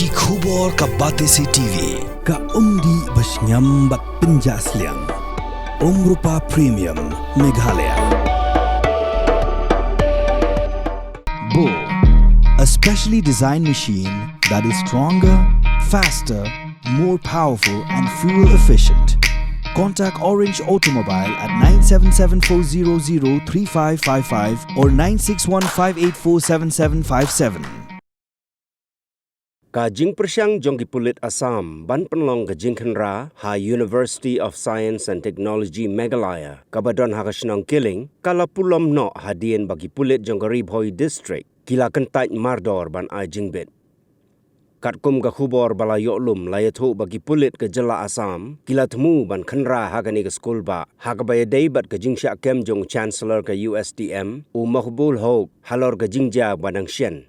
Ki khubor ka bate se TV ka umdi basnyam bat penjasliang Rupa Premium Meghalaya. Bo, a specially designed machine that is stronger, faster, more powerful and fuel efficient. Contact Orange Automobile at 977-400-3555 or 961-584-7757. Ka jing persiang jongki Pulit Assam ban penlong ka jing Khynra ha University of Science and Technology Meghalaya kabadon ha kasnong kiling kala pulom no hadien bagi Pulit jong Ribhoi district kila kentaj mardor ban ai Jingbit. Katkum ka khubor bala yoklum layathu bagi Pulit ke jela Assam kila temu ban Khynra ha kani ka skul ba ha ka bayadai bat ka jing syakem jong chancellor ka Ustm u mahbul hok halor ka jingja banang syen.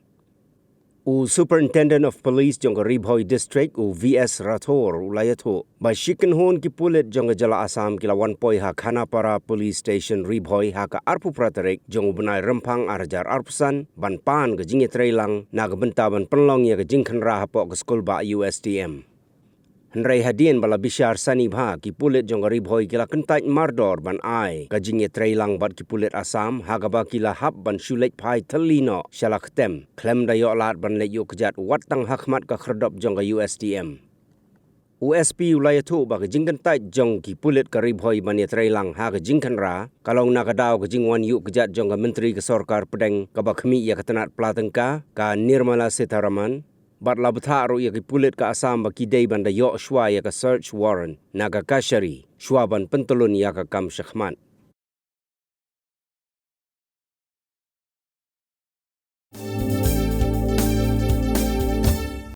U Superintendent of Police jong Ribhoi District u VS Rathor u layatho by shiken hon ki Pulit jong jala Assam kila 1 poi ha khana para police station Ribhoi ha ka arpu pratarek jong benai rempang arjar arpusan ban pan ke jingi trailang na ke benta ban penlong ya ke jing Khynra ha pok ke skul ba USTM. Henry hadien bala bishar sani bha ki Pulit jong Ribhoi kila kentaj mardor ban ai ka jingi trailang bat ki Pulit Assam ha ka ba kila hap ban Leit Phai Thylli no shala khtem klem da yo lat ban le yo kejat wat tang hakmat ka khrdop jong ka USTM. USP ulayathu ba ka jing kentaj jong ki Pulit ka Ribhoi ban ye trailang ha ka jing Khynra kalong na ka daw ka jing wan yu kejat jong ka menteri ka sarkar pedeng ka ba khmi ya ka tenat platengka ka Nirmala Sitharaman bat labtha ro ya ki Pulit ka Assam ba kidei banda yo shwa ya ka search warrant naga kashari shwa ban pentulun ya ka kam shakhman.